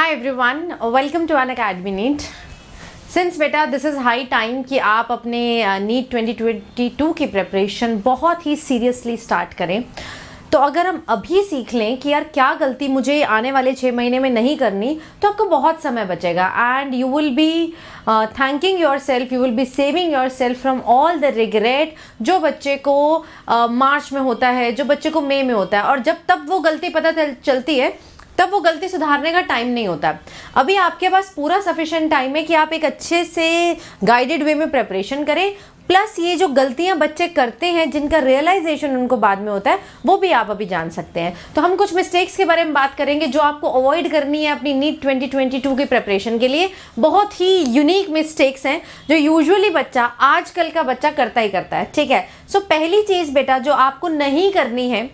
Hi everyone, welcome to Unacademy NEET. Since बेटा this is high time कि आप अपने नीट 2022 की प्रिपरेशन बहुत ही सीरियसली स्टार्ट करें। तो अगर हम अभी सीख लें कि यार क्या गलती मुझे आने वाले 6 महीने में नहीं करनी, तो आपको बहुत समय बचेगा and you will be thanking your self, you will be saving your self from all the regret जो बच्चे को मार्च में होता है, जो बच्चे को मई में होता है। और जब तब वो गलती पता चलती है तब वो गलती सुधारने का टाइम नहीं होता। अभी आपके पास पूरा सफिशिएंट टाइम है कि आप एक अच्छे से गाइडेड वे में प्रिपरेशन करें, प्लस ये जो गलतियां बच्चे करते हैं जिनका रियलाइजेशन उनको बाद में होता है वो भी आप अभी जान सकते हैं। तो हम कुछ मिस्टेक्स के बारे में बात करेंगे जो आपको अवॉइड करनी है अपनी नीट 2022 की प्रिपरेशन के लिए। बहुत ही यूनिक मिस्टेक्स हैं जो यूजुअली बच्चा, आजकल का बच्चा करता ही करता है। ठीक है, सो पहली चीज़ बेटा जो आपको नहीं करनी है,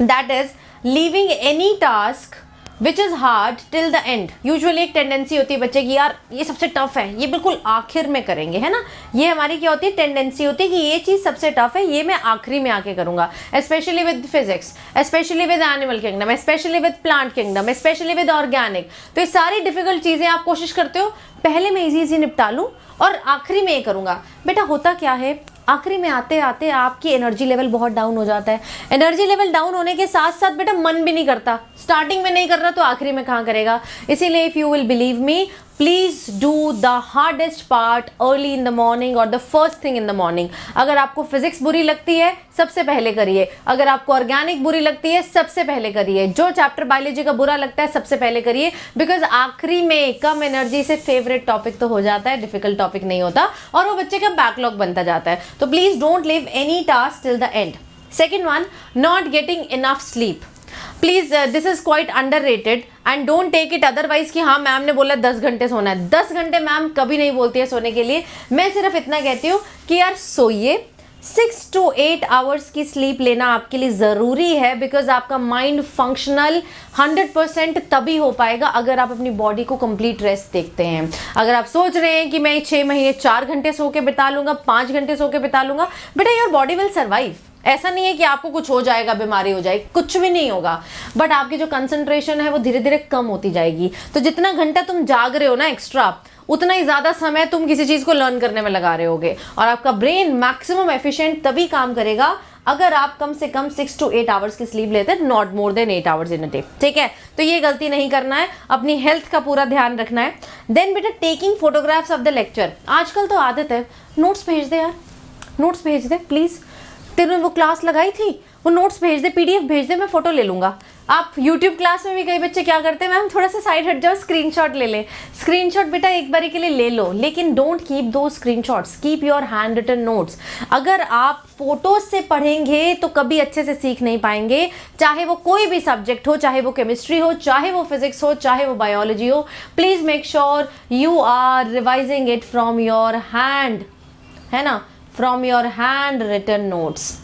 that is leaving any task which is hard till the and. Usually एक टेंडेंसी होती है बच्चे की, यार ये सबसे टफ है, ये बिल्कुल आखिर में करेंगे, है ना। ये हमारी क्या होती है, टेंडेंसी होती है कि ये चीज़ सबसे टफ है, ये मैं आखिरी में आके करूँगा। Specially with physics, specially with animal kingdom, specially with plant kingdom, specially with organic. तो ये सारी डिफिकल्ट चीज़ें आप कोशिश करते हो पहले मैं इजी निपटा लूँ और आखिरी में ये करूँगा। बेटा होता क्या है, आखिरी में आते आते आपकी एनर्जी लेवल बहुत डाउन हो जाता है। एनर्जी लेवल डाउन होने के साथ साथ बेटा मन भी नहीं करता, स्टार्टिंग में नहीं कर रहा तो आखिरी में कहाँ करेगा। इसीलिए if you will believe me, please do the hardest part early in the morning और the first thing in the morning. अगर आपको फिजिक्स बुरी लगती है सबसे पहले करिए, अगर आपको ऑर्गेनिक बुरी लगती है सबसे पहले करिए, जो चैप्टर बायोलॉजी का बुरा लगता है सबसे पहले करिए, बिकॉज आखिरी में कम एनर्जी से फेवरेट टॉपिक तो हो जाता है, डिफिकल्ट टॉपिक नहीं होता और वो बच्चे का बैकलॉग बनता जाता है। तो please don't leave any task till the end. Second one, not getting enough sleep. Please this is quite underrated and don't take it otherwise कि हाँ मैम ने बोला 10 घंटे सोना है। 10 घंटे मैम कभी नहीं बोलती है सोने के लिए। मैं सिर्फ इतना कहती हूँ कि यार सोइए, 6 to 8 आवर्स की स्लीप लेना आपके लिए ज़रूरी है, बिकॉज आपका माइंड फंक्शनल 100% तभी हो पाएगा अगर आप अपनी बॉडी को कंप्लीट रेस्ट देखते हैं। अगर आप सोच रहे हैं कि मैं 6 महीने 4 घंटे सो के बिता लूँगा, 5 घंटे सो के बिता लूँगा, बेटा योर बॉडी विल सर्वाइव। ऐसा नहीं है कि आपको कुछ हो जाएगा, बीमारी हो जाएगी, कुछ भी नहीं होगा, बट आपकी जो कंसंट्रेशन है वो धीरे धीरे कम होती जाएगी। तो जितना घंटा तुम जाग रहे हो ना एक्स्ट्रा, उतना ही ज़्यादा समय तुम किसी चीज़ को लर्न करने में लगा रहे होगे और आपका ब्रेन मैक्सिमम एफिशिएंट तभी काम करेगा अगर आप कम से कम 6 to 8 आवर्स की स्लीप लेते हैं, not more than 8 hours in a day. ठीक है, तो ये गलती नहीं करना है, अपनी हेल्थ का पूरा ध्यान रखना है। देन बेटा taking photographs of the lecture. आजकल तो आदत है, नोट्स भेज दे यार, नोट्स भेज दे प्लीज़, तेरे वो क्लास लगाई थी वो नोट्स भेज दे, पीडीएफ भेज दे, मैं फोटो ले लूँगा। आप यूट्यूब क्लास में भी कई बच्चे क्या करते हैं, मैम थोड़ा सा साइड हट जाओ, स्क्रीनशॉट ले लें। स्क्रीनशॉट बेटा एक बारी के लिए ले लो, लेकिन डोंट कीप दो screenshots, keep your handwritten notes. अगर आप फोटोज से पढ़ेंगे तो कभी अच्छे से सीख नहीं पाएंगे, चाहे वो कोई भी सब्जेक्ट हो, चाहे वो केमिस्ट्री हो, चाहे वो फिजिक्स हो, चाहे वो बायोलॉजी हो। Please make sure you are revising it from your hand, है ना, from your handwritten notes.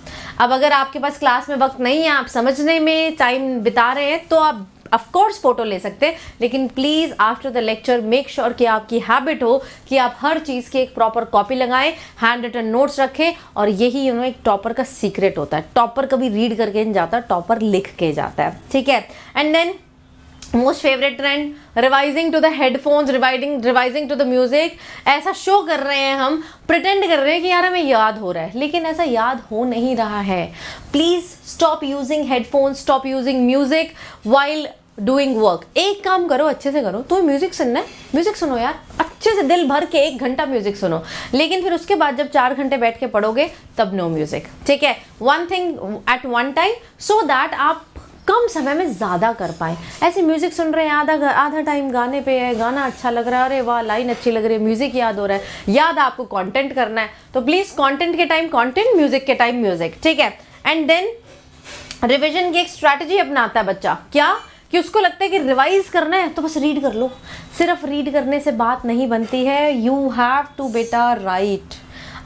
अब अगर आपके पास क्लास में वक्त नहीं है, आप समझने में टाइम बिता रहे हैं, तो आप ऑफ कोर्स फोटो ले सकते हैं, लेकिन please after the lecture make sure कि आपकी हैबिट हो कि आप हर चीज़ की एक प्रॉपर कॉपी लगाएं, हैंड रिटन नोट्स रखें। और यही एक टॉपर का सीक्रेट होता है, टॉपर कभी रीड करके नहीं जाता, टॉपर लिख के जाता है। ठीक है, and then most favourite trend, revising to the headphones, revising to the music. ऐसा शो कर रहे हैं हम, प्रिटेंड कर रहे हैं कि यार हमें याद हो रहा है, लेकिन ऐसा याद हो नहीं रहा है। Please stop using headphones, stop using music while doing work. एक काम करो, अच्छे से करो। तो म्यूजिक सुनना है, म्यूजिक सुनो यार, अच्छे से दिल भर के 1 घंटा म्यूजिक सुनो, लेकिन फिर उसके बाद जब 4 घंटे बैठ के पढ़ोगे तब नो म्यूजिक। ठीक है, one thing at one time, so that आप कम समय में ज़्यादा कर पाए। ऐसे म्यूज़िक सुन रहे हैं, आधा टाइम गाने पे है, गाना अच्छा लग रहा है, अरे वाह लाइन अच्छी लग रही है, म्यूज़िक याद हो रहा है। याद आपको कंटेंट करना है, तो प्लीज़ कंटेंट के टाइम कंटेंट, म्यूज़िक के टाइम म्यूज़िक। ठीक है, एंड देन रिविजन की एक स्ट्रैटेजी अपनाता है बच्चा, क्या कि उसको लगता है कि रिवाइज करना है तो बस रीड कर लो। सिर्फ रीड करने से बात नहीं बनती है, यू हैव टू बेटा राइट,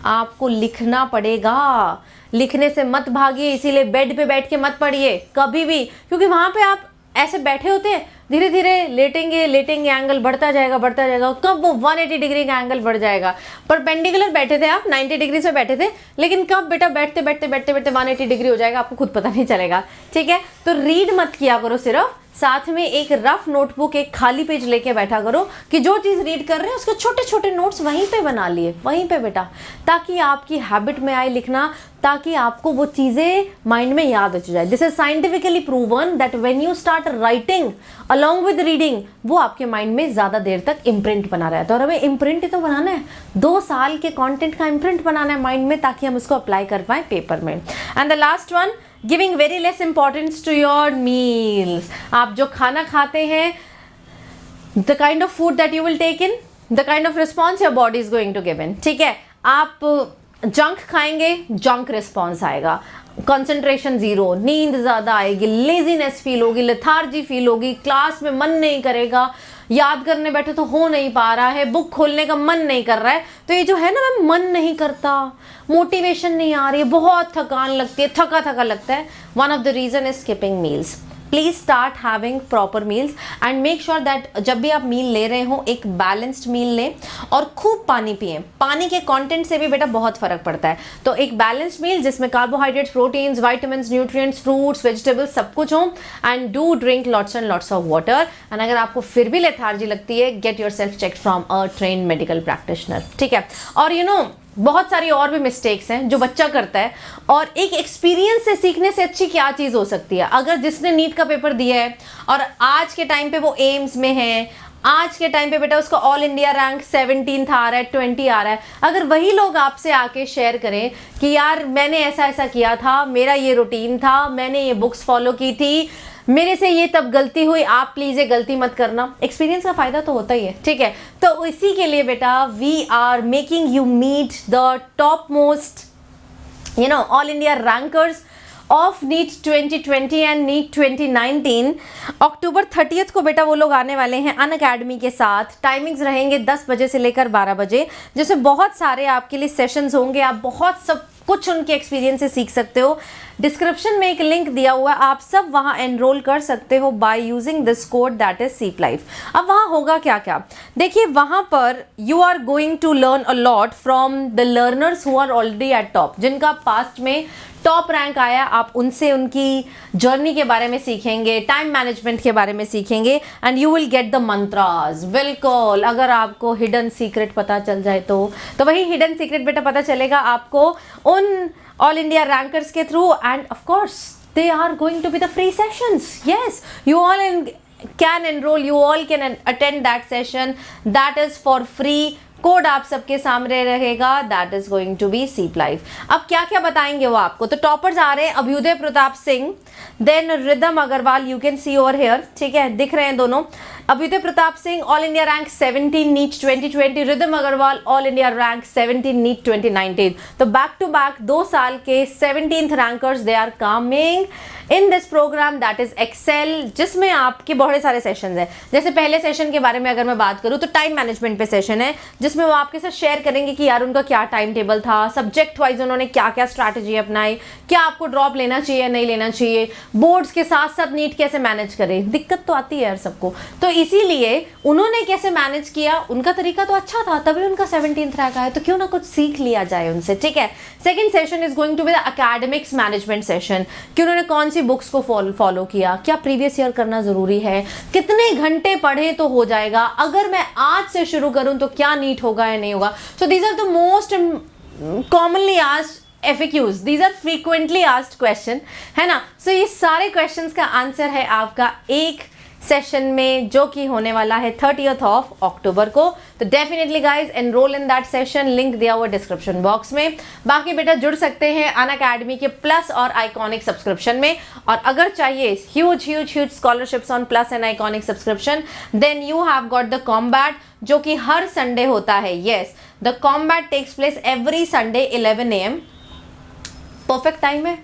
आपको लिखना पड़ेगा। लिखने से मत भागिए, इसीलिए बेड पे बैठ के मत पढ़िए कभी भी, क्योंकि वहाँ पे आप ऐसे बैठे होते हैं, धीरे धीरे लेटेंगे लेटेंगे, एंगल बढ़ता जाएगा बढ़ता जाएगा, कब वो 180 डिग्री का एंगल बढ़ जाएगा। परपेंडिकुलर बैठे थे आप, 90 डिग्री से बैठे थे, लेकिन कब बेटा बैठते बैठते बैठते बैठते 180 डिग्री हो जाएगा, आपको खुद पता नहीं चलेगा। ठीक है, तो रीड मत किया करो, सिर्फ साथ में एक रफ नोटबुक, एक खाली पेज लेके बैठा करो कि जो चीज़ रीड कर रहे हैं उसके छोटे छोटे नोट्स वहीं पे बना लिए, वहीं पे बेटा, ताकि आपकी हैबिट में आए लिखना, ताकि आपको वो चीज़ें माइंड में याद हो जाए। This is scientifically proven that when you start writing along with reading, वो आपके माइंड में ज़्यादा देर तक इम्प्रिंट बना रहता है। और हमें इम्प्रिंट ही तो बनाना है, 2 साल के कॉन्टेंट का इम्प्रिंट बनाना है माइंड में, ताकि हम उसको अप्लाई कर पाए पेपर में। And the last one, giving very less importance to your meals. आप जो खाना खाते हैं, the kind of food that you will take in, the kind of response your body is going to give in. ठीक है, आप junk खाएंगे, junk response आएगा, कंसंट्रेशन जीरो, नींद ज़्यादा आएगी, लेजीनेस फील होगी, लेथार्जी फील होगी, क्लास में मन नहीं करेगा, याद करने बैठे तो हो नहीं पा रहा है, बुक खोलने का मन नहीं कर रहा है। तो ये जो है ना, मैं मन नहीं करता, मोटिवेशन नहीं आ रही है, बहुत थकान लगती है, थका थका लगता है, one of the reason is skipping meals. Please start having proper meals and make sure that जब भी आप मील ले रहे हो एक बैलेंस्ड मील लें और खूब पानी पिएं। पानी के कंटेंट से भी बेटा बहुत फर्क पड़ता है। तो एक बैलेंस्ड मील जिसमें carbohydrates, proteins, vitamins, nutrients, fruits, vegetables सब कुछ हो, and do drink lots and lots of water. And अगर आपको फिर भी लेथार्जी लगती है, get yourself check from a trained medical practitioner. ठीक है, और यू नो बहुत सारी और भी मिस्टेक्स हैं जो बच्चा करता है, और एक एक्सपीरियंस से सीखने से अच्छी क्या चीज़ हो सकती है। अगर जिसने नीट का पेपर दिया है और आज के टाइम पे वो एम्स में है, आज के टाइम पे बेटा उसका ऑल इंडिया रैंक 17th आ रहा है, 20 आ रहा है, अगर वही लोग आपसे आके शेयर करें कि यार मैंने ऐसा ऐसा किया था, मेरा ये रूटीन था, मैंने ये बुक्स फॉलो की थी, मेरे से ये तब गलती हुई, आप प्लीज़ ये गलती मत करना, एक्सपीरियंस का फ़ायदा तो होता ही है। ठीक है, तो इसी के लिए बेटा we are making you meet the top most all India rankers of NEET 2020 and NEET 2019। अक्टूबर 30 को बेटा वो लोग आने वाले हैं अनअकैडमी के साथ। टाइमिंग्स रहेंगे 10 बजे से लेकर 12 बजे, जैसे बहुत सारे आपके लिए सेशंस होंगे, आप बहुत सब कुछ उनके एक्सपीरियंस से सीख सकते हो। डिस्क्रिप्शन में एक लिंक दिया हुआ है, आप सब वहाँ एनरोल कर सकते हो by using this code that is seep life. अब वहाँ होगा क्या क्या, देखिए वहाँ पर you are going to learn a lot from the learners who are already at top, जिनका पास्ट में टॉप रैंक आया, आप उनसे उनकी जर्नी के बारे में सीखेंगे, टाइम मैनेजमेंट के बारे में सीखेंगे, and you will get the mantras. बिल्कुल, अगर आपको हिडन सीक्रेट पता चल जाए तो वही हिडन सीक्रेट बेटा पता चलेगा आपको उन ऑल इंडिया रैंकर्स के through, and of course they are going to be the free sessions. Yes, you all can enroll, you all can attend that session, that is for free। Code आप सबके सामने रहेगा, that is going to be seep life. अब क्या क्या बताएंगे वो आपको, तो टॉपर्स आ रहे हैं Abhyuday Pratap Singh, then Ridham Agarwal, you can see over here, ठीक है, दिख रहे हैं दोनों। Abhyuday Pratap Singh all India rank 17 NEET 2020, Ridham Agarwal all India rank 17 NEET 2019। तो बैक टू बैक 2 साल के 17th rankers they are coming in this programme that is Excel, जिसमें आपके बहुत सारे सेशंस हैं। जैसे पहले सेशन के बारे में अगर मैं बात करूं तो टाइम मैनेजमेंट पे सेशन है, जिसमें वो आपके साथ शेयर करेंगे कि यार उनका क्या टाइम टेबल था, सब्जेक्ट वाइज उन्होंने क्या क्या स्ट्रैटेजी अपनाई, क्या आपको ड्रॉप लेना चाहिए या नहीं लेना चाहिए, बोर्ड्स के साथ साथ नीट कैसे मैनेज करें, दिक्कत तो आती है यार सबको, तो इसीलिए उन्होंने कैसे मैनेज किया, उनका तरीका तो अच्छा था, तभी उनका 17th रैंक आया, तो क्यों ना कुछ सीख लिया जाए उनसे। ठीक है, second session is going to be the academics management session, कि उन्होंने कौन सी बुक्स को फॉलो किया, क्या प्रीवियस ईयर करना जरूरी है, कितने घंटे पढ़े तो हो जाएगा, अगर मैं आज से शुरू करूं तो क्या नीट होगा या नहीं होगा। So these are the most commonly asked FAQs, these are frequently asked question, है ना। सो ये सारे क्वेश्चंस का आंसर है आपका एक सेशन में, जो कि होने वाला है 30th ऑफ अक्टूबर को। तो definitely guys enrol in that session, link दिया हुआ डिस्क्रिप्शन बॉक्स में। बाकी बेटा जुड़ सकते हैं अनअकैडमी के प्लस और आइकॉनिक सब्सक्रिप्शन में, और अगर चाहिए huge scholarships on Plus and Iconic subscription, then you have got the Combat, जो कि हर संडे होता है। Yes, the Combat takes place every Sunday 11 AM। Perfect time है,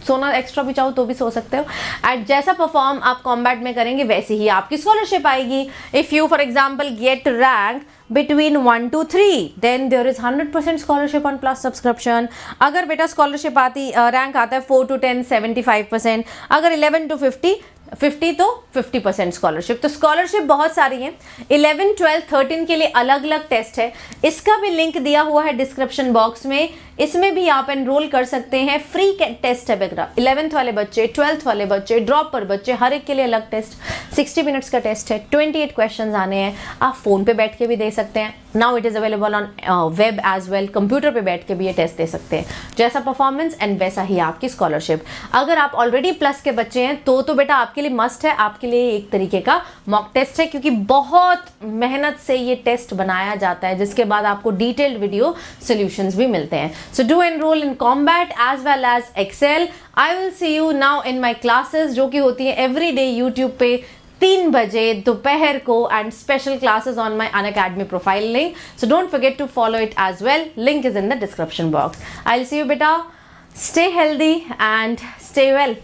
सोना एक्स्ट्रा भी चाहो तो भी सो सकते हो। एंड जैसा परफॉर्म आप कॉम्बैट में करेंगे वैसे ही आपकी स्कॉलरशिप आएगी। If you for example get rank between 1 to 3 then there is 100% scholarship on plus subscription। अगर बेटा स्कॉलरशिप आती रैंक आता है 4 to 10 75%, अगर 11 to 50 50 तो 50% स्कॉलरशिप। तो स्कॉलरशिप बहुत सारी हैं। 11, 12, 13 के लिए अलग अलग टेस्ट है, इसका भी लिंक दिया हुआ है डिस्क्रिप्शन बॉक्स में, इसमें भी आप एनरोल कर सकते हैं। फ्री टेस्ट है वगैरह, 11th वाले बच्चे, 12th वाले बच्चे, ड्रॉप पर बच्चे, हर एक के लिए अलग टेस्ट। 60 मिनट्स का टेस्ट है, 28 क्वेश्चंस आने हैं, आप फ़ोन पे बैठ के भी दे सकते हैं। Now it is available on web as well, computer पे बैठ के भी ये टेस्ट दे सकते हैं। जैसा परफॉर्मेंस एंड वैसा ही आपकी स्कॉलरशिप। अगर आप ऑलरेडी प्लस के बच्चे हैं तो बेटा आपके लिए मस्ट है, आपके लिए एक तरीके का मॉक टेस्ट है, क्योंकि बहुत मेहनत से ये टेस्ट बनाया जाता है, जिसके बाद आपको डिटेल्ड वीडियो सॉल्यूशंस भी मिलते हैं। So do enrol in Combat as well as Excel. I will see you now in my classes, जो कि होती है एवरी डे यूट्यूब पे 3 बजे दोपहर को, and special classes on my Unacademy profile link. So don't forget to follow it as well, link is in the description box. I will see you बेटा, stay healthy and stay well.